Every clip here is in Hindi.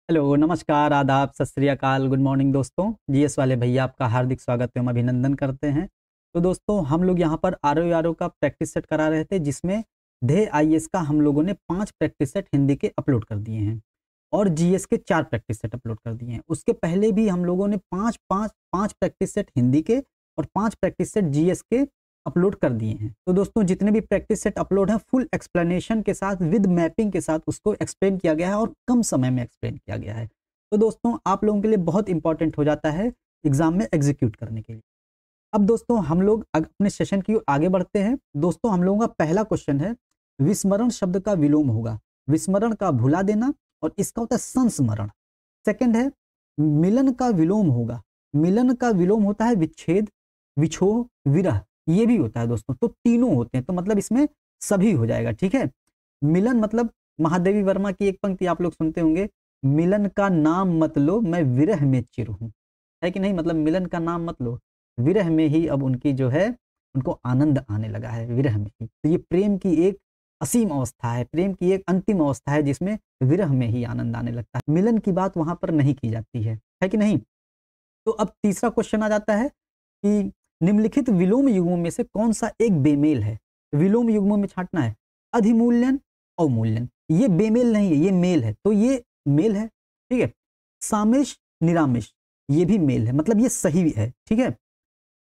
हेलो, नमस्कार, आदाब, सत श्री अकाल, गुड मॉर्निंग दोस्तों। जीएस वाले भैया आपका हार्दिक स्वागत एवं अभिनंदन करते हैं। तो दोस्तों हम लोग यहाँ पर आरओ का प्रैक्टिस सेट करा रहे थे, जिसमें ध्येय आईएएस का हम लोगों ने 5 प्रैक्टिस सेट हिंदी के अपलोड कर दिए हैं और जीएस के 4 प्रैक्टिस सेट अपलोड कर दिए हैं। उसके पहले भी हम लोगों ने 5 प्रैक्टिस सेट हिंदी के और 5 प्रैक्टिस सेट जीएस के अपलोड कर दिए हैं। तो दोस्तों जितने भी प्रैक्टिस सेट अपलोड हैं फुल एक्सप्लेनेशन के साथ विद मैपिंग के साथ उसको एक्सप्लेन किया गया है और कम समय में एक्सप्लेन किया गया है। तो दोस्तों आप लोगों के लिए बहुत इंपॉर्टेंट हो जाता है एग्जाम में एग्जीक्यूट करने के लिए। अब दोस्तों हम लोग अपने सेशन की ओर आगे बढ़ते हैं। दोस्तों हम लोगों का पहला क्वेश्चन है, विस्मरण शब्द का विलोम होगा। विस्मरण का भुला देना और इसका होता है संस्मरण। सेकंड है, मिलन का विलोम होगा। मिलन का विलोम होता है विच्छेद, विछोह, विरह, ये भी होता है दोस्तों। तो तीनों होते हैं, तो मतलब इसमें सभी हो जाएगा। ठीक है, मिलन मतलब महादेवी वर्मा की एक पंक्ति आप लोग सुनते होंगे, मिलन का नाम मत लो मैं विरह में चिर हूं, है कि नहीं। मतलब मिलन का नाम मत लो, विरह में ही अब उनकी जो है उनको आनंद आने लगा है, विरह में ही। तो ये प्रेम की एक असीम अवस्था है, प्रेम की एक अंतिम अवस्था है जिसमें विरह में ही आनंद आने लगता है। मिलन की बात वहां पर नहीं की जाती है कि नहीं। तो अब तीसरा क्वेश्चन आ जाता है कि निम्नलिखित विलोम युग्मों में से कौन सा एक बेमेल है। विलोम युग्मों में छांटना है, अधिमूल्यन, अवमूल्यन। ये बेमेल नहीं है, ये मेल है, तो ये मेल है। ठीक है, सामिश, निरामिश, ये भी मेल है, मतलब ये सही है। ठीक है,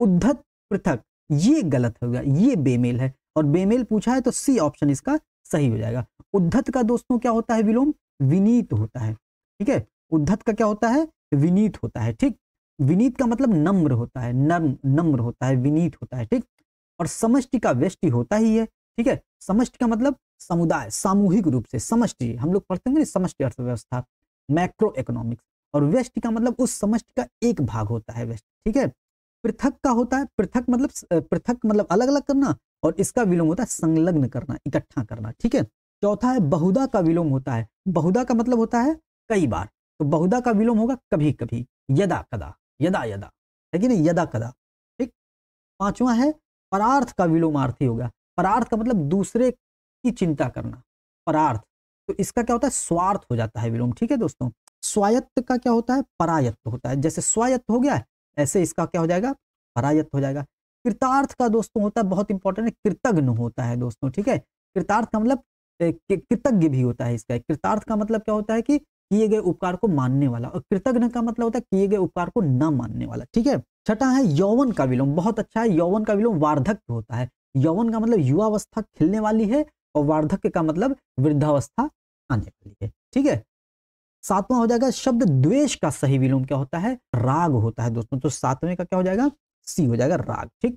उद्धत, पृथक, ये गलत होगा, ये बेमेल है। और बेमेल पूछा है तो सी ऑप्शन इसका सही हो जाएगा। उद्धत का दोस्तों क्या होता है विलोम, विनीत होता है। ठीक है, उद्धत का क्या होता है, विनीत होता है। ठीक, विनीत का मतलब नम्र होता है, नम्र होता है, विनीत होता है। ठीक, और समष्टि का व्यष्टि होता ही है। ठीक है, समष्टि का मतलब समुदाय, सामूहिक रूप से। समष्टि हम लोग पढ़ते हैं समष्टि अर्थव्यवस्था, मैक्रो इकोनॉमिक्स। और व्यष्टि का मतलब उस समष्टि का एक भाग होता है व्यष्टि। ठीक है, पृथक का होता है, पृथक मतलब अलग अलग करना, और इसका विलोम होता है संलग्न करना, इकट्ठा करना। ठीक है, चौथा है बहुधा का विलोम होता है। बहुधा का मतलब होता है कई बार, तो बहुधा का विलोम होगा कभी कभी, यदा कदा, यदा यदा, है कि नहीं, यदा कदा। ठीक, पांचवा है परार्थ का विलोमार्थी होगा। परार्थ का मतलब दूसरे की चिंता करना, परार्थ, तो इसका क्या होता है स्वार्थ हो जाता है विलोम। ठीक है दोस्तों, स्वायत्त का क्या होता है, परायत्त होता है। जैसे स्वायत्त हो गया ऐसे इसका क्या हो जाएगा, परायत्त हो जाएगा। कृतार्थ का दोस्तों होता है, बहुत इंपॉर्टेंट है, कृतज्ञ होता है दोस्तों। ठीक है, कृतार्थ का मतलब कृतज्ञ भी होता है इसका। कृतार्थ का मतलब क्या होता है कि किए गए उपकार को मानने वाला, और कृतज्ञ का मतलब होता है किए गए उपकार को न मानने वाला। ठीक है, छठा है यौवन का विलोम, बहुत अच्छा है। यौवन का विलोम वार्धक्य होता है। यौवन का मतलब युवावस्था खिलने वाली है, और वार्धक्य का मतलब वृद्धावस्था आने वाली है। ठीक है, सातवां हो जाएगा शब्द द्वेष का सही विलोम क्या होता है, राग होता है दोस्तों। तो सातवें का क्या हो जाएगा, सी हो जाएगा, राग। ठीक,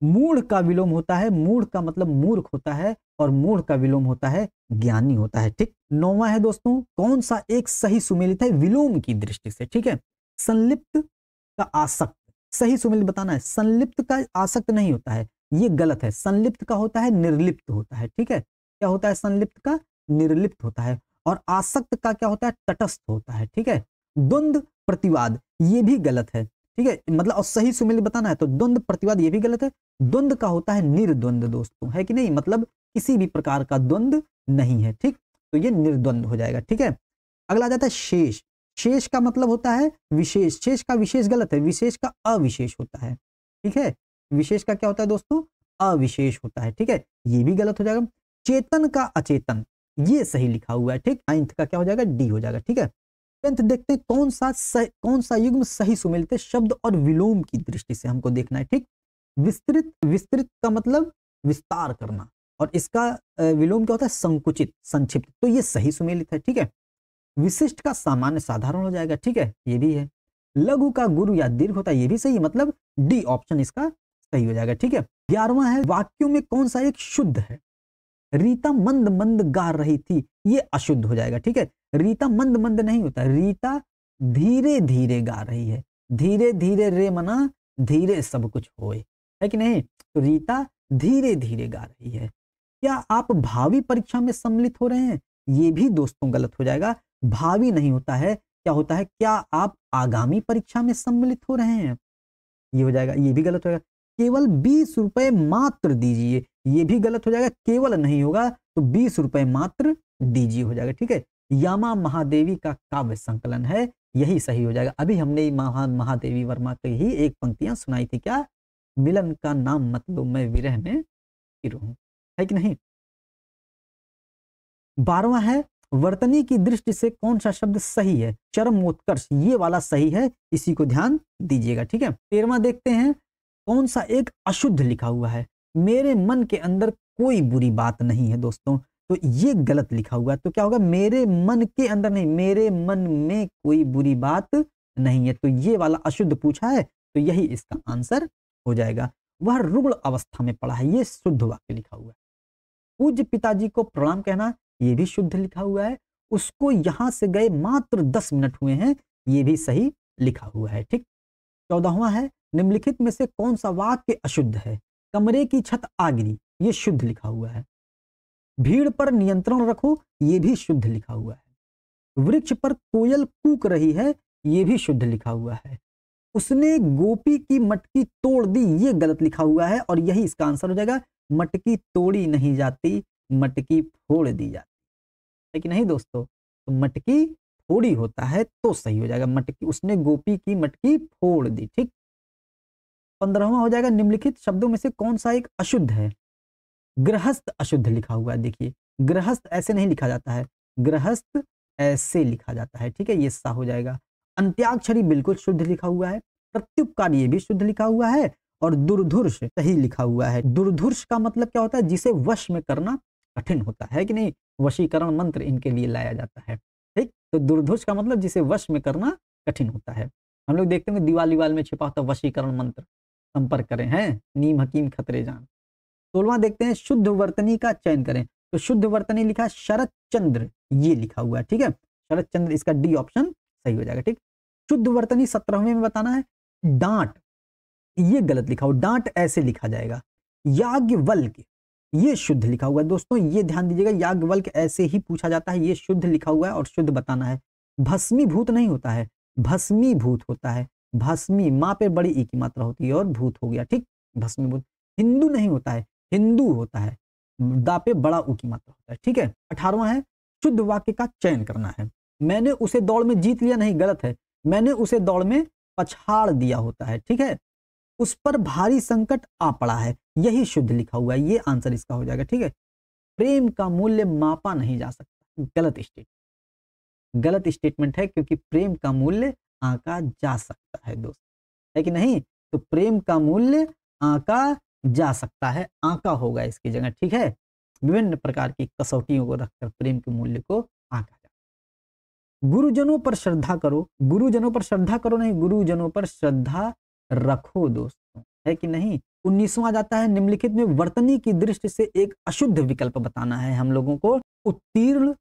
मूढ़ का विलोम होता है, मूढ़ का मतलब मूर्ख होता है, और मूढ़ का विलोम होता है ज्ञानी होता है। ठीक, नौवां है दोस्तों, कौन सा एक सही सुमेलित है विलोम की दृष्टि से। ठीक है, संलिप्त का आसक्त, सही सुमेलित बताना है। संलिप्त का आसक्त नहीं होता है, ये गलत है। संलिप्त का होता है निर्लिप्त होता है। ठीक है, क्या होता है, संलिप्त का निर्लिप्त होता है। और आसक्त का क्या होता है, तटस्थ होता है। ठीक है, द्वंद्व प्रतिवाद, ये भी गलत है। ठीक है, मतलब और सही सुमेलित बताना है तो द्वंद्व प्रतिवाद ये भी गलत है। द्वंद्व का होता है निर्द्वंद्व दोस्तों, है कि नहीं, मतलब किसी भी प्रकार का द्वंद्व नहीं है। ठीक, तो ये निर्द्वंद्व हो जाएगा। ठीक है, अगला आ जाता है शेष। शेष का मतलब होता है विशेष। शेष का विशेष गलत है, विशेष का अविशेष होता है। ठीक है, विशेष का क्या होता है दोस्तों, अविशेष होता है। ठीक है, ये भी गलत हो जाएगा। चेतन का अचेतन, ये सही लिखा हुआ है। ठीक, नाइन्थ का क्या हो जाएगा, डी हो जाएगा। ठीक है, टेंथ देखते हैं कौन सा युग्म सही सुमेलित है शब्द और विलोम की दृष्टि से हमको देखना है। ठीक, विस्तृत, विस्तृत का मतलब विस्तार करना, और इसका विलोम क्या होता है, संकुचित, संक्षिप्त, तो ये सही सुमेलित है। ठीक है, विशिष्ट का सामान्य साधारण हो जाएगा। ठीक है, ये भी है। लघु का गुरु या दीर्घ होता है, ये भी सही है, मतलब डी ऑप्शन इसका सही हो जाएगा। ठीक है, 11वां है वाक्यों में कौन सा एक शुद्ध है। रीता मंद मंद गा रही थी, ये अशुद्ध हो जाएगा। ठीक है, रीता मंद मंद नहीं होता, रीता धीरे धीरे गा रही है। धीरे धीरे रे मना धीरे सब कुछ होए, है कि नहीं। तो रीता धीरे धीरे गा रही है। क्या आप भावी परीक्षा में सम्मिलित हो रहे हैं, ये भी दोस्तों गलत हो जाएगा। भावी नहीं होता है, क्या होता है, क्या आप आगामी परीक्षा में सम्मिलित हो रहे हैं, ये हो जाएगा, ये भी गलत हो जाएगा। केवल 20 रुपए मात्र दीजिए, ये भी गलत हो जाएगा। केवल नहीं होगा तो 20 रुपए मात्र दीजिए हो जाएगा। ठीक है, यामा महादेवी का काव्य संकलन है, यही सही हो जाएगा। अभी हमने महान महादेवी वर्मा की ही एक पंक्तियां सुनाई थी, क्या? मिलन का नाम मत लो मैं विरह में फिर हूं, है कि नहीं। 12वां है, वर्तनी की दृष्टि से कौन सा शब्द सही है? चरमोत्कर्ष, ये वाला सही है, इसी को ध्यान दीजिएगा, ठीक है। 13वां देखते हैं, कौन सा एक अशुद्ध लिखा हुआ है? मेरे मन के अंदर कोई बुरी बात नहीं है दोस्तों, तो ये गलत लिखा हुआ है। तो क्या होगा? मेरे मन के अंदर नहीं, मेरे मन में कोई बुरी बात नहीं है, तो ये वाला अशुद्ध पूछा है, तो यही इसका आंसर हो जाएगा। वह रुग्ण अवस्था में पड़ा है, ये शुद्ध वाक्य लिखा हुआ है। पूज्य पिताजी को प्रणाम कहना, ये भी शुद्ध लिखा हुआ है। उसको यहां से गए मात्र 10 मिनट हुए हैं, ये भी सही लिखा हुआ है, ठीक। 14वां है, निम्नलिखित में से कौन सा वाक्य अशुद्ध है? कमरे की छत आ गिरी, ये शुद्ध लिखा हुआ है। भीड़ पर नियंत्रण रखो, ये भी शुद्ध लिखा हुआ है। वृक्ष पर कोयल कूक रही है, ये भी शुद्ध लिखा हुआ है। उसने गोपी की मटकी तोड़ दी, ये गलत लिखा हुआ है, और यही इसका आंसर हो जाएगा। मटकी तोड़ी नहीं जाती, मटकी फोड़ दी जाती है कि नहीं दोस्तों? तो मटकी फोड़ी होता है तो सही हो जाएगा, मटकी, उसने गोपी की मटकी फोड़ दी, ठीक। 15वां हो जाएगा, निम्नलिखित शब्दों में से कौन सा एक अशुद्ध है? गृहस्थ अशुद्ध लिखा हुआ है, देखिए गृहस्थ ऐसे नहीं लिखा जाता है, गृहस्थ ऐसे लिखा जाता है, ठीक है, ये सा हो जाएगा। अंत्याक्षरी बिल्कुल शुद्ध लिखा हुआ है। प्रत्युपकार ये भी शुद्ध लिखा हुआ है, और दुर्धुर्ष सही लिखा हुआ है। दुर्धुर्ष का मतलब क्या होता है? जिसे वश में करना कठिन होता है कि नहीं, वशीकरण मंत्र इनके लिए लाया जाता है, ठीक। तो दुर्धुर्ष का मतलब जिसे वश में करना कठिन होता है। हम लोग देखते हैं दीवाल विवाल में छिपा होता वशीकरण मंत्र, संपर्क करें, हैं नीम हकीम खतरे जान। 16वां देखते हैं, शुद्ध वर्तनी का चयन करें। तो शुद्ध वर्तनी लिखा शरद चंद्र, ये लिखा हुआ है, ठीक है, शरद चंद्र, इसका डी ऑप्शन सही हो जाएगा, ठीक। शुद्ध वर्तनी 17वें में बताना है, डांट, ये गलत लिखा हुआ, डांट ऐसे लिखा जाएगा। याज्ञवल्क्य, ये शुद्ध लिखा हुआ है दोस्तों, ये ध्यान दीजिएगा, याज्ञवल्क्य ऐसे ही पूछा जाता है, ये शुद्ध लिखा हुआ है और शुद्ध बताना है। भस्मीभूत नहीं होता है, भस्मीभूत होता है। भस्मी, माँ पे बड़ी ई की मात्रा होती है और भूत हो गया, ठीक, भस्मीभूत। हिंदू नहीं होता है, हिंदू होता है, दा पे बड़ा ऊ की मात्रा होता है, ठीक है। 18वां है, शुद्ध वाक्य का चयन करना है। मैंने उसे दौड़ में जीत लिया, नहीं, गलत है। मैंने उसे दौड़ में पछाड़ दिया होता है, ठीक है। उस पर भारी संकट आ पड़ा है, यही शुद्ध लिखा हुआ है, ये आंसर इसका हो जाएगा, ठीक है। प्रेम का मूल्य मापा नहीं जा सकता, गलत स्टेटमेंट है, क्योंकि प्रेम का मूल्य आंका जा सकता है दोस्त, है कि नहीं। तो प्रेम का मूल्य आंका जा सकता है, आंका होगा इसकी जगह, ठीक है। विभिन्न प्रकार की कसौटियों को रखकर प्रेम के मूल्य को आंका जा। गुरुजनों पर श्रद्धा करो, गुरुजनों पर श्रद्धा करो नहीं, गुरुजनों पर श्रद्धा रखो दोस्तों, है कि नहीं। 19वां जाता है, निम्नलिखित में वर्तनी की दृष्टि से एक अशुद्ध विकल्प बताना है हम लोगों को। उत्तीर्ण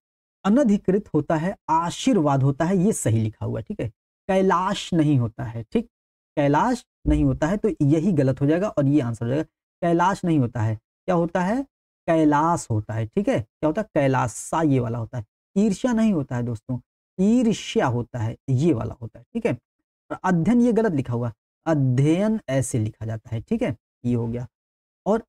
अनधिकृत होता है, आशीर्वाद होता है, ये सही लिखा हुआ है, ठीक है। कैलाश नहीं होता है, ठीक, कैलाश नहीं होता है, तो यही गलत हो जाएगा और ये आंसर हो जाएगा। कैलाश नहीं होता है, क्या होता है? कैलाश होता है, ठीक है। क्या होता है? कैलाश, सा ये वाला होता है। ईर्ष्या नहीं होता है दोस्तों, ईर्ष्या होता है, ये वाला होता है, ठीक है। और अध्ययन ये गलत लिखा हुआ, अध्ययन ऐसे लिखा जाता है, ठीक है, ये हो गया। और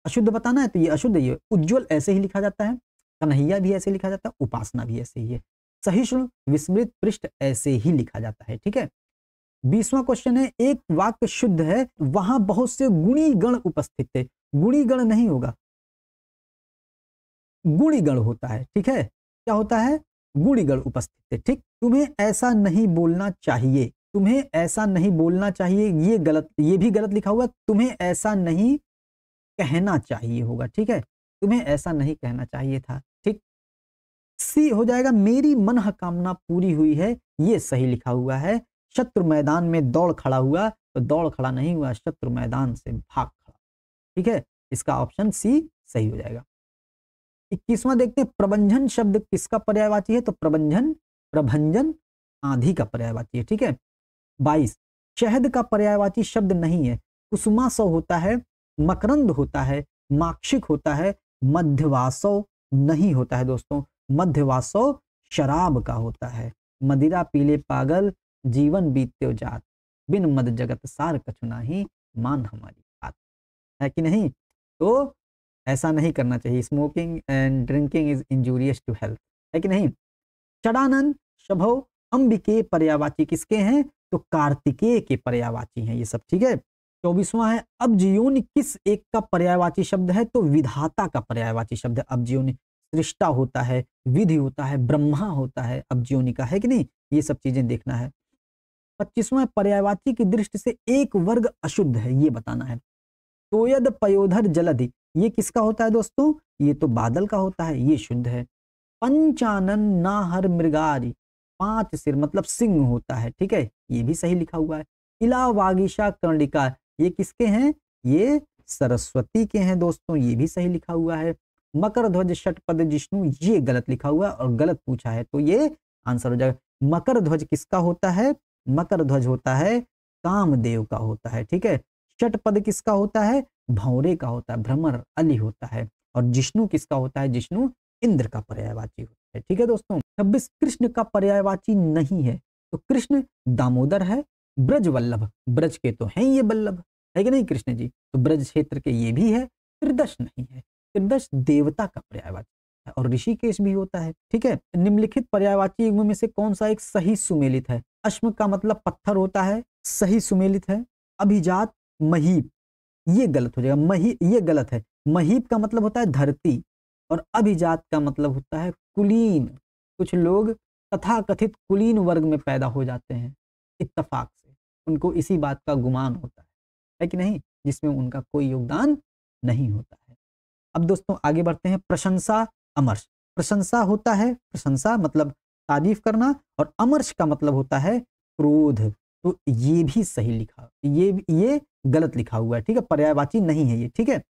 अशुद्ध बताना है तो ये अशुद्ध, ये उज्ज्वल ऐसे ही लिखा जाता है, कन्हैया भी ऐसे लिखा जाता है, उपासना भी ऐसे ही है। सहिष्णु विस्मृत पृष्ठ ऐसे ही लिखा जाता है, ठीक है। 20वां क्वेश्चन है, एक वाक्य शुद्ध है, वहां बहुत से गुणी गण उपस्थित थे। गुणी गण नहीं होगा, गुणी गण होता है, ठीक है। क्या होता है? गुणी गण उपस्थित थे, ठीक। तुम्हें ऐसा नहीं बोलना चाहिए, तुम्हें ऐसा नहीं बोलना चाहिए, ये गलत, ये भी गलत लिखा हुआ। तुम्हें ऐसा नहीं कहना चाहिए होगा, ठीक है, तुम्हें ऐसा नहीं कहना चाहिए था, ठीक। सी हो जाएगा, मेरी मनः कामना पूरी हुई है, ये सही लिखा हुआ है। शत्रु मैदान में दौड़ खड़ा हुआ, तो दौड़ खड़ा नहीं हुआ, शत्रु मैदान से भाग खड़ा, ठीक है, इसका ऑप्शन सी सही हो जाएगा। 21वां देखते हैं, प्रबंधन शब्द किसका पर्यायवाची है? तो प्रबंधन, प्रभंजन आंधी का पर्यायवाची है, ठीक है। 22, शहद का पर्यायवाची शब्द नहीं है। कुसुमासव होता है, मकरंद होता है, माक्षिक होता है, मध्यवासव नहीं होता है दोस्तों। मध्यवासव शराब का होता है। मदिरा पीले पागल, जीवन बीत्यो जात, बिन मद जगत सार कछु नाही, मान हमारी बात, है कि नहीं। तो ऐसा नहीं करना चाहिए, smoking and drinking is injurious to health, है कि नहीं। चढ़ानन, शभो, अंबिके पर्यायवाची किसके हैं? तो कार्तिकेय के पर्यायवाची हैं ये सब, ठीक है। 24वां है अब्जयोनि किस एक का पर्यायवाची शब्द है? तो विधाता का पर्यायवाची शब्द है अब्जयोनि। सृष्टा होता है, विधि होता है, ब्रह्मा होता है अब्जयोनि का, है कि नहीं? ये सब चीजें देखना है। 25वां पर्यायवाची की दृष्टि से एक वर्ग अशुद्ध है, ये बताना है। तोयद पयोधर जलधि, ये किसका होता है दोस्तों? ये तो बादल का होता है, ये शुद्ध है। पंचानन नाहर मृगारी, 5 सिर मतलब सिंह होता है, ठीक है, ये भी सही लिखा हुआ है। इला वागीशा कर्णिका, ये किसके हैं? ये सरस्वती के हैं दोस्तों, ये भी सही लिखा हुआ है। मकर ध्वज षटपद जिष्णु, ये गलत लिखा हुआ है और गलत पूछा है, तो ये आंसर हो जाएगा। मकर ध्वज किसका होता है? मकर ध्वज होता है कामदेव का होता है, ठीक है। षटपद किसका होता है? भौरे का होता है, भ्रमर अली होता है। और जिष्णु किसका होता है? जिष्णु इंद्र का पर्यायवाची होता है, ठीक है दोस्तों। 26 कृष्ण का पर्यायवाची नहीं है, तो कृष्ण दामोदर है, ब्रज वल्लभ, ब्रज के तो हैं ये वल्लभ, है कि नहीं कृष्ण जी? तो ब्रज क्षेत्र के ये भी है। त्रिदश नहीं है, त्रिदश देवता का पर्यायवाची है और ऋषिकेश भी होता है, ठीक है। निम्नलिखित पर्यायवाची युग्म में से कौन सा एक सही सुमेलित है? अश्म का मतलब पत्थर होता है, सही सुमेलित है। अभिजात महीप, ये गलत हो जाएगा, मही ये गलत है। महीप का मतलब होता है धरती और अभिजात का मतलब होता है कुलीन। कुछ लोग तथाकथित कुलीन वर्ग में पैदा हो जाते हैं इत्तफाक से, उनको इसी बात का गुमान होता है कि नहीं, जिसमें उनका कोई योगदान नहीं होता है। अब दोस्तों आगे बढ़ते हैं। प्रशंसा अमर्ष, प्रशंसा होता है, प्रशंसा मतलब तारीफ करना, और अमर्ष का मतलब होता है क्रोध, तो ये भी सही लिखा, ये गलत लिखा हुआ है, ठीक है, पर्यायवाची नहीं है ये, ठीक है।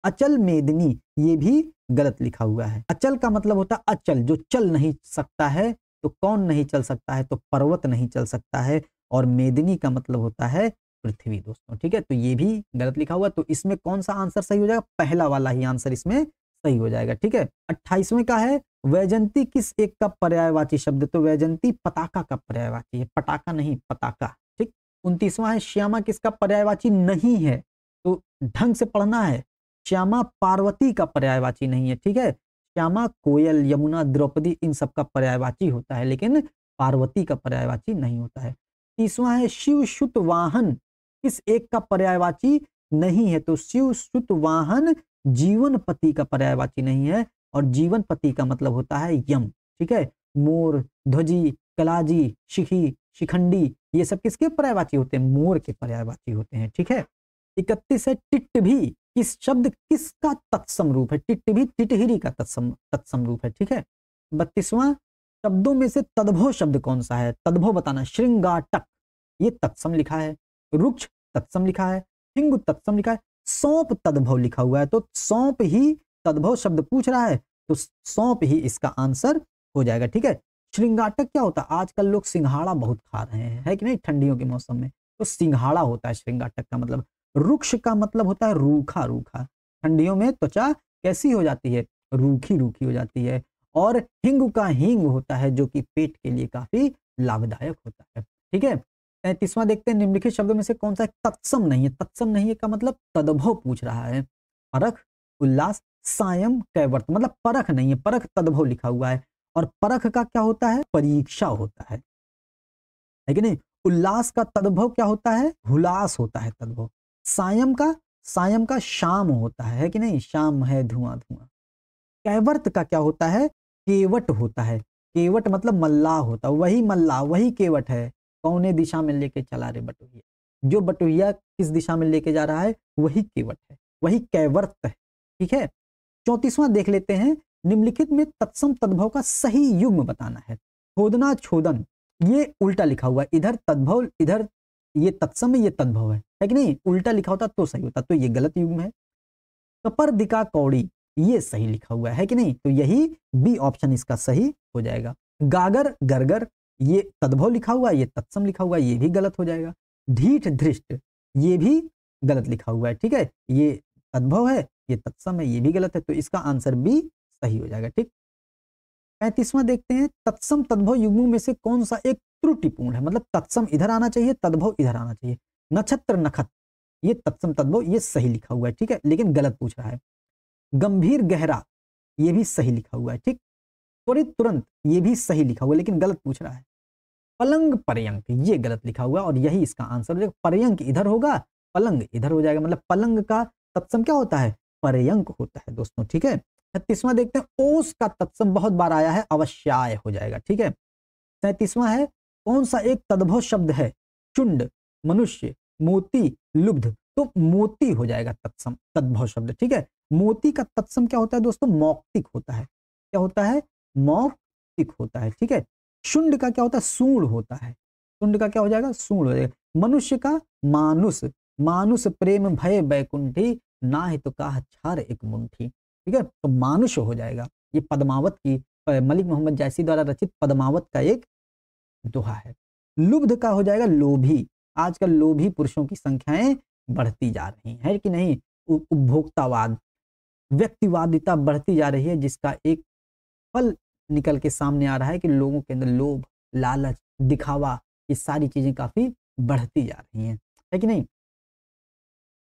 अचल मेदिनी, ये भी गलत लिखा हुआ है। अचल का मतलब होता है अचल, जो चल नहीं सकता है, तो कौन नहीं चल सकता है? तो पर्वत नहीं चल सकता है। और मेदिनी का मतलब होता है पृथ्वी दोस्तों, ठीक है, तो ये भी गलत लिखा हुआ। तो इसमें कौन सा आंसर सही हो जाएगा? पहला वाला ही आंसर इसमें सही हो जाएगा, ठीक है। 28वें का है वैजंती किस एक का पर्यायवाची शब्द? तो वैजंती पताका का पर्यायवाची है, पटाखा नहीं, पताका, ठीक। 29वां है श्यामा किसका पर्यायवाची नहीं है? तो ढंग से पढ़ना है। श्यामा पार्वती का पर्यायवाची नहीं है, ठीक है। श्यामा कोयल, यमुना, द्रौपदी इन सब का पर्यायवाची होता है, लेकिन पार्वती का पर्यायवाची नहीं होता है। 30वां है शिव श्रुत वाहन किस एक का पर्यायवाची नहीं है? तो शिव श्रुत वाहन जीवन पति का पर्यायवाची नहीं है, और जीवन पति का मतलब होता है यम, ठीक है। मोर, ध्वजी, कलाजी, शिखी, शिखंडी, ये सब किसके पर्यायवाची होते हैं? मोर के पर्यायवाची होते हैं, ठीक है। 31 है टिटभी किस शब्द किसका तत्सम रूप है? टिटभी टिटहिरी का तत्सम रूप है, ठीक है। 32वां शब्दों में से तद्भव शब्द कौन सा है? तद्भव बताना। श्रृंगाटक, ये तत्सम लिखा है। रुक्ष तत्सम लिखा है। हिंगु तत्सम लिखा है। सौंप तद्भव लिखा हुआ है, तो सौंप ही तद्भव शब्द पूछ रहा है, तो सौंप ही इसका आंसर हो जाएगा, ठीक है। श्रृंगाटक क्या होता है? आजकल लोग सिंघाड़ा बहुत खा रहे हैं, है कि नहीं, ठंडियों के मौसम में, तो सिंघाड़ा होता है श्रृंगाटक का मतलब। रुक्ष का मतलब होता है रूखा रूखा, ठंडियों में त्वचा कैसी हो जाती है? रूखी रूखी हो जाती है। और हिंग का हींग होता है, जो कि पेट के लिए काफी लाभदायक होता है, ठीक है। 33वां देखते हैं निम्नलिखित शब्दों में से कौन सा तत्सम नहीं है? तत्सम नहीं है का मतलब तद्भव पूछ रहा है। परख, उल्लास, सायं, कैवर्त, मतलब परख नहीं है, परख तद्भव लिखा हुआ है। और परख का क्या होता है? परीक्षा होता है कि नहीं। उल्लास का तद्भव क्या होता है? हुलास होता है तद्भव। सायं का शाम होता है कि नहीं, शाम है धुआं धुआं। कैवर्त का क्या होता है? केवट होता है। केवट मतलब मल्लाह होता है, वही मल्लाह वही केवट है। कौने दिशा में लेके चला रे बटुहिया, जो बटुहिया किस दिशा में लेके जा रहा है वही केवट है, वही कैवर्त है, ठीक है। 34वां देख लेते हैं। निम्नलिखित में तत्सम तद्भव का सही युग्म बताना है। खोदना, छोदन, ये उल्टा लिखा हुआ है, इधर तद्भव, इधर ये तत्सम है, ये तद्भव है कि नहीं, उल्टा लिखा होता तो सही होता, तो ये गलत युग्म है। कपर दिका कौड़ी, ये सही लिखा हुआ है कि नहीं, तो यही बी ऑप्शन इसका सही हो जाएगा। गागर गरगर, ये तद्भव लिखा हुआ है, ये तत्सम लिखा हुआ है, ये भी गलत हो जाएगा। ढीठ धृष्ट, ये भी गलत लिखा हुआ है, ठीक है, ये तद्भव है, ये तत्सम है, ये भी गलत है, तो इसका आंसर बी सही हो जाएगा, ठीक। 35वां देखते हैं। तत्सम तद्भव युग्मों में से कौन सा एक त्रुटिपूर्ण है? मतलब तत्सम इधर आना चाहिए, तद्भव इधर आना चाहिए। नक्षत्र नखत, ये तत्सम तद्भव ये सही लिखा हुआ है, ठीक है, लेकिन गलत पूछ रहा है। गंभीर गहरा, ये भी सही लिखा हुआ है, ठीक। त्वरित तुरंत ये भी सही लिखा हुआ लेकिन गलत पूछ रहा है। पलंग पर्यंक ये गलत लिखा हुआ और यही इसका आंसर हो जाएगा। पर्यंक इधर होगा, पलंग इधर हो जाएगा, मतलब पलंग का तत्सम क्या होता है, पर्यंक होता है दोस्तों। ठीक है, 36वां देखते हैं, ओस का तत्सम बहुत बार आया है, अवश्याय हो जाएगा। ठीक है, 37वां है, कौन सा एक तद्भव शब्द है, चुंड, मनुष्य, मोती, लुब्ध। तो मोती हो जाएगा तत्सम तद्भव शब्द। ठीक है, मोती का तत्सम क्या होता है दोस्तों, मौक्तिक होता है। क्या होता है, मौक्तिक होता है। ठीक है, शुंड का क्या होता है, सूंड होता है। शुंड का क्या हो जाएगा, सूंड हो जाएगा। मनुष्य का मानुस, मानुस प्रेम भय बैकुंठी, ना ही तो काह छार एक मुंठी। ठीक है, तो मानुष हो जाएगा। ये पद्मावत की मलिक मोहम्मद जैसी द्वारा रचित पद्मावत का एक दोहा है। लुब्ध का हो जाएगा लोभी। आजकल लोभी पुरुषों की संख्याएं बढ़ती जा रही है कि नहीं, उपभोक्तावाद, व्यक्तिवादिता बढ़ती जा रही है, जिसका एक फल निकल के सामने आ रहा है कि लोगों के अंदर लोभ, लालच, दिखावा, ये सारी चीजें काफी बढ़ती जा रही हैं, है कि नहीं।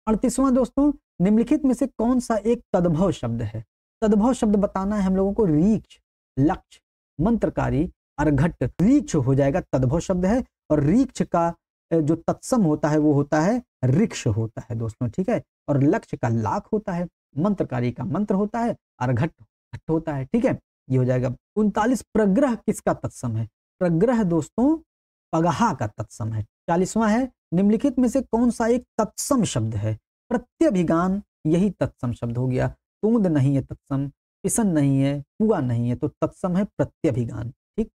38वां दोस्तों, निम्नलिखित में से कौन सा एक तद्भव शब्द है। तद्भव शब्द बताना है हम लोगों को, रीक्ष, लक्ष्य, मंत्रकारी, अर्घट। रीक्ष हो जाएगा तद्भव शब्द है, और रीक्ष का जो तत्सम होता है वो होता है ऋक्ष होता है दोस्तों। ठीक है, और लक्ष्य का लाख होता है, मंत्रकारी का मंत्र होता है, अर्घट घट होता है। ठीक है, ये हो जाएगा। 39, प्रग्रह किसका तत्सम है। प्रग्रह दोस्तों पगहा का तत्सम है। 40वां है, निम्नलिखित में से कौन सा एक तत्सम शब्द है। प्रत्यभिगान यही तत्सम शब्द हो गया। तूंद नहीं है तत्सम, पिसन नहीं है, पुआ नहीं है, तो तत्सम है प्रत्यभिगान। ठीक,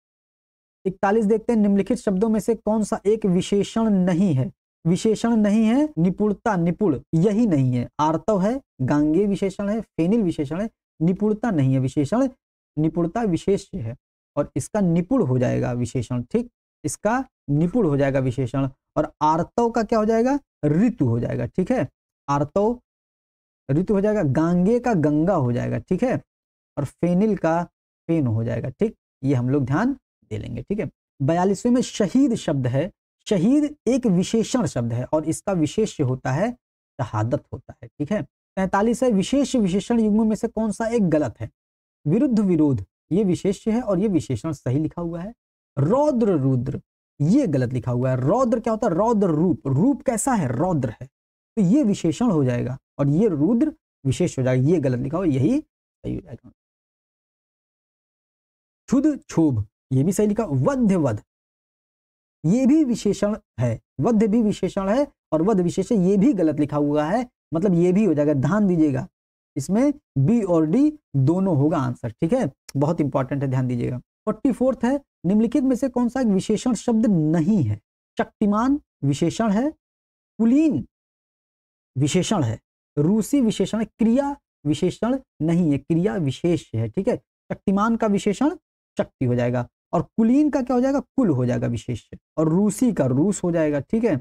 41 देखते हैं, निम्नलिखित शब्दों में से कौन सा एक विशेषण नहीं है। विशेषण नहीं है, निपुणता, निपुण यही नहीं है। आर्तव है, गांगे विशेषण है, फेनिल विशेषण है, निपुणता नहीं है विशेषण, निपुणता विशेष्य है, और इसका निपुण हो जाएगा विशेषण। ठीक, इसका निपुण हो जाएगा विशेषण, और आर्तव का क्या हो जाएगा, ऋतु हो जाएगा। ठीक है, आर्तव ऋतु हो जाएगा, गांगे का गंगा हो जाएगा। ठीक है, और फेनिल का फेन हो जाएगा। ठीक, ये हम लोग ध्यान दे लेंगे। ठीक है, 42वें में शहीद शब्द है। शहीद एक विशेषण शब्द है और इसका विशेष्य होता है शहादत होता है। ठीक है, 43 है, विशेष विशेषण युग्म में से कौन सा एक गलत है। विरुद्ध, विरोध ये विशेष्य है और ये विशेषण सही लिखा हुआ है। रौद्र, रुद्र ये गलत लिखा हुआ है। रौद्र क्या होता है, रौद्र रूप, रूप कैसा है, रौद्र है, तो ये विशेषण हो जाएगा, और ये रुद्र विशेष हो जाएगा, ये गलत लिखा हुआ, यही सही हो जाएगा। क्षुध, क्षोभ ये भी सही लिखा। वध्य, वध ये भी विशेषण है, वध्य भी विशेषण है, और वध विशेषण ये भी गलत लिखा हुआ है, मतलब ये भी हो जाएगा। ध्यान दीजिएगा, इसमें बी और डी दोनों होगा आंसर। ठीक है, बहुत इंपॉर्टेंट है, ध्यान दीजिएगा। 44 है, निम्नलिखित में से कौन सा एक विशेषण शब्द नहीं है। शक्तिमान विशेषण है, कुलीन विशेषण है, रूसी विशेषण है, क्रिया विशेषण नहीं है, क्रिया विशेष है। ठीक है, शक्तिमान का विशेषण शक्ति हो जाएगा, और कुलीन का क्या हो जाएगा, कुल हो जाएगा विशेष, और रूसी का रूस हो जाएगा। ठीक है,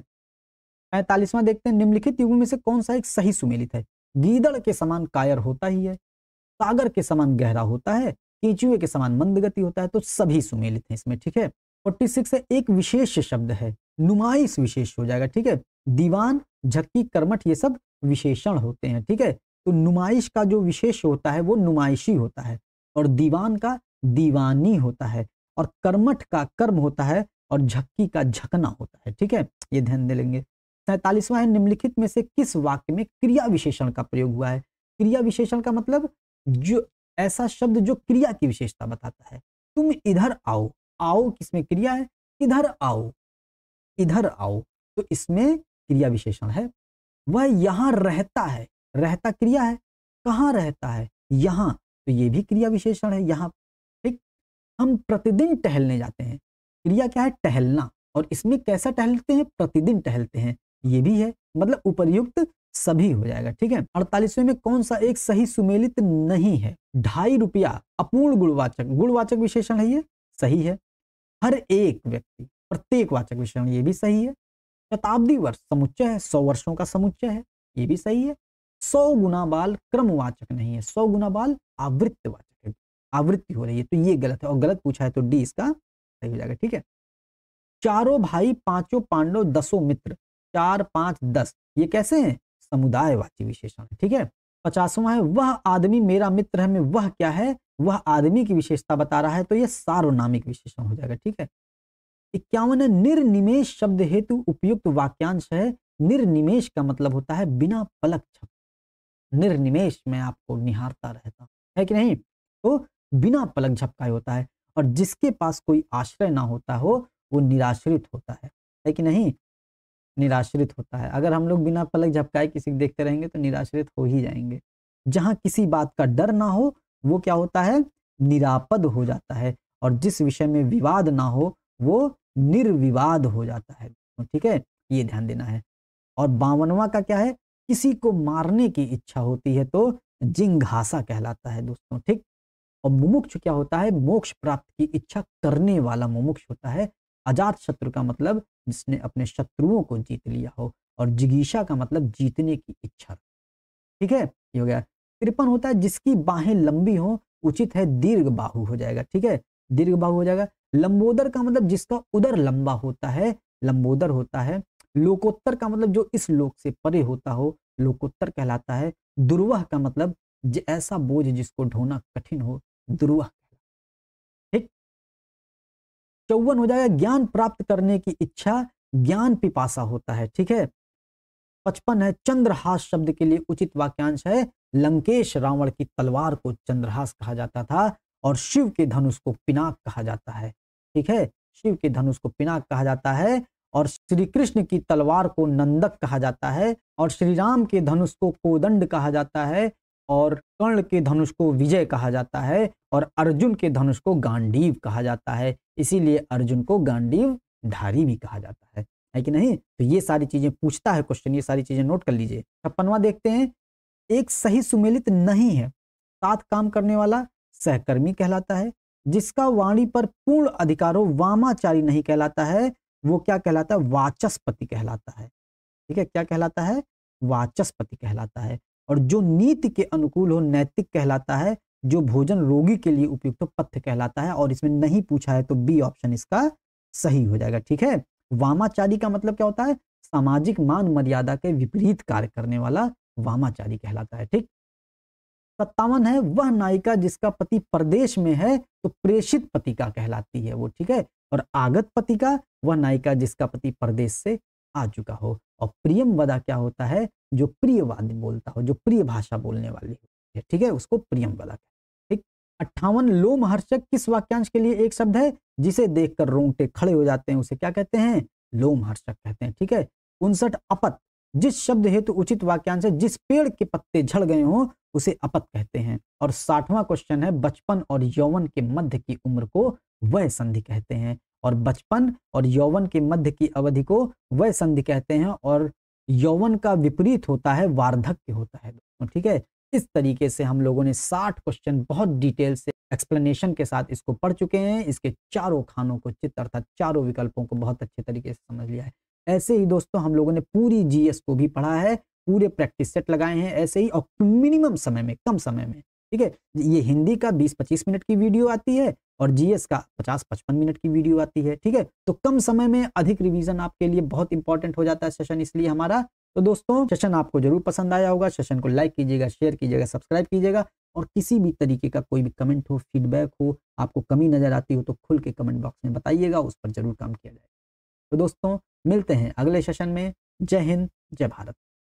45वां देखते हैं, निम्नलिखित युग्म में से कौन सा एक सही सुमेलित है। गीदड़ के समान कायर होता ही है, सागर के समान गहरा होता है, केंचुए के समान मंद गति होता है, तो सभी सुमेलित हैं इसमें। ठीक है, 46 से एक विशेष शब्द है, नुमाइश विशेष हो जाएगा। ठीक है, दीवान, झक्की, कर्मठ ये सब विशेषण होते हैं। ठीक है, तो नुमाइश का जो विशेष होता है वो नुमाइशी होता है, और दीवान का दीवानी होता है, और कर्मठ का कर्म होता है, और झक्की का झकना होता है। ठीक है, ये ध्यान दे लेंगे। 47वां है, निम्नलिखित में से किस वाक्य में क्रिया विशेषण का प्रयोग हुआ है। क्रिया विशेषण का मतलब जो ऐसा शब्द जो क्रिया की विशेषता बताता है। तुम इधर आओ, आओ किसमें क्रिया है, इधर आओ, इधर आओ, तो इसमें क्रिया विशेषण है। वह यहां रहता है, रहता क्रिया है, कहां रहता है, यहां, तो ये भी क्रिया विशेषण है, यहां। ठीक, हम प्रतिदिन टहलने जाते हैं, क्रिया क्या है, टहलना, और इसमें कैसा टहलते हैं, प्रतिदिन टहलते हैं, ये भी है, मतलब उपर्युक्त सभी हो जाएगा। ठीक है, 48वें में कौन सा एक सही सुमेलित नहीं है। 2.5 रुपया अपूर्ण गुणवाचक, गुणवाचक विशेषण है, ये सही है। हर एक व्यक्ति प्रत्येक वाचक विशेषण, ये भी सही है। शताब्दी वर्ष समुच्चय है, 100 वर्षों का समुच्चय है, ये भी सही है। 100 गुना बाल क्रमवाचक नहीं है, 100 गुना बाल आवृत्तिवाचक है, आवृत्ति हो रही है, तो ये गलत है, और गलत पूछा है तो डी इसका सही हो जाएगा। ठीक है, चारों भाई, पांचों पांडव, 10 मित्र, 4, 5, 10 ये कैसे हैं, समुदायवाची विशेषण है। ठीक है, 50वां है, वह आदमी मेरा मित्र है में वह क्या है, वह आदमी की विशेषता बता रहा है, तो यह सार्वनामिक विशेषण हो जाएगा। ठीक है। 51 निर्निमेष शब्द हेतु उपयुक्त वाक्यांश है। निर्निमेष का मतलब होता है बिना पलक झपके। निर्निमेष में आपको निहारता रहता है कि नहीं, तो बिना पलक झपकाए होता है। और जिसके पास कोई आश्रय ना होता हो वो निराश्रित होता है कि नहीं, निराश्रित होता है। अगर हम लोग बिना पलक झपकाए किसी को देखते रहेंगे तो निराश्रित हो ही जाएंगे। जहां किसी बात का डर ना हो वो क्या होता है, निरापद हो जाता है। और जिस विषय में विवाद ना हो वो निर्विवाद हो जाता है। ठीक है, ये ध्यान देना है। और 52वां का क्या है, किसी को मारने की इच्छा होती है तो जिंघासा कहलाता है दोस्तों। ठीक। और मुमुक्ष क्या होता है, मोक्ष प्राप्त की इच्छा करने वाला मुमुक्ष होता है। अजात शत्रु का मतलब जिसने अपने शत्रुओं को जीत लिया हो। और जिगीषा का मतलब जीतने की इच्छा। ठीक है, ये हो गया। 53 होता है जिसकी बाहें लंबी हो, उचित है दीर्घ बाहु हो जाएगा। ठीक है, दीर्घ बाहु हो जाएगा। लंबोदर का मतलब जिसका उदर लंबा होता है, लंबोदर होता है। लोकोत्तर का मतलब जो इस लोक से परे होता हो, लोकोत्तर कहलाता है। दुर्वह का मतलब ऐसा बोझ जिसको ढोना कठिन हो, दुर्वह। ठीक। 54 हो जाएगा ज्ञान प्राप्त करने की इच्छा, ज्ञान पिपासा होता है। ठीक है। 55 है चंद्रहास शब्द के लिए उचित वाक्यांश है, लंकेश रावण की तलवार को चंद्रहास कहा जाता था और शिव के धनुष को पिनाक कहा जाता है। ठीक है, शिव के धनुष को पिनाक कहा जाता है। और श्री कृष्ण की तलवार को नंदक कहा जाता है। और श्री राम के धनुष को कोदंड कहा जाता है। और कर्ण के धनुष को विजय कहा जाता है। और अर्जुन के धनुष को गांडीव कहा जाता है। इसीलिए अर्जुन को गांडीव धारी भी कहा जाता है कि नहीं। तो ये सारी चीजें पूछता है क्वेश्चन, ये सारी चीजें नोट कर लीजिए। 56वां देखते हैं, एक सही सुमेलित नहीं है, साथ काम करने वाला सहकर्मी कहलाता है। जिसका वाणी पर पूर्ण अधिकार हो, वामाचारी नहीं कहलाता है, वो क्या कहलाता है, वाचस्पति कहलाता है। ठीक है, क्या कहलाता है, वाचस्पति कहलाता है। और जो नीति के अनुकूल हो, नैतिक कहलाता है। जो भोजन रोगी के लिए उपयुक्त हो, पथ्य कहलाता है। और इसमें नहीं पूछा है तो बी ऑप्शन इसका सही हो जाएगा। ठीक है, वामाचारी का मतलब क्या होता है, सामाजिक मान मर्यादा के विपरीत कार्य करने वाला वामाचारी कहलाता है। ठीक। 57 है वह नायिका जिसका पति परदेश में है तो प्रेषित पतिका कहलाती है वो। ठीक है। और आगत पतिका वह नायिका जिसका पति परदेश से आ चुका हो। और प्रियम वदा क्या होता है, जो प्रियवादी बोलता हो, जो प्रिय भाषा बोलने वाली है। ठीक है, उसको प्रियम वदा। ठीक। 58 लोमहर्षक किस वाक्यांश के लिए एक शब्द है, जिसे देखकर रोंगटे खड़े हो जाते हैं, उसे क्या कहते हैं, लोमहर्षक कहते हैं। ठीक है। 59 अपत, जिस शब्द हेतु उचित वाक्यांश है, जिस पेड़ के पत्ते झड़ गए हों उसे अपत कहते हैं। और 60वां क्वेश्चन है बचपन और यौवन के मध्य की उम्र को वय संधि कहते हैं। और बचपन और यौवन के मध्य की अवधि को वय संधि कहते हैं। और यौवन का विपरीत होता है वार्धक्य होता है। ठीक है, इस तरीके से हम लोगों ने 60 क्वेश्चन बहुत डिटेल से एक्सप्लेनेशन के साथ इसको पढ़ चुके हैं। इसके चारों खानों को चित्त अर्थात चारों विकल्पों को बहुत अच्छे तरीके से समझ लिया है। ऐसे ही दोस्तों हम लोगों ने पूरी जीएस को भी पढ़ा है, पूरे प्रैक्टिस सेट लगाए हैं ऐसे ही, और मिनिमम समय में, कम समय में। ठीक है, ये हिंदी का 20-25 मिनट की वीडियो आती है और जीएस का 50-55 मिनट की वीडियो आती है। ठीक है, तो कम समय में अधिक रिवीजन आपके लिए बहुत इंपॉर्टेंट हो जाता है सेशन, इसलिए हमारा। तो दोस्तों सेशन आपको जरूर पसंद आया होगा, सेशन को लाइक कीजिएगा, शेयर कीजिएगा, सब्सक्राइब कीजिएगा। और किसी भी तरीके का कोई भी कमेंट हो, फीडबैक हो, आपको कमी नजर आती हो तो खुल के कमेंट बॉक्स में बताइएगा, उस पर जरूर काम किया जाएगा। तो दोस्तों मिलते हैं अगले सेशन में। जय हिंद, जय भारत।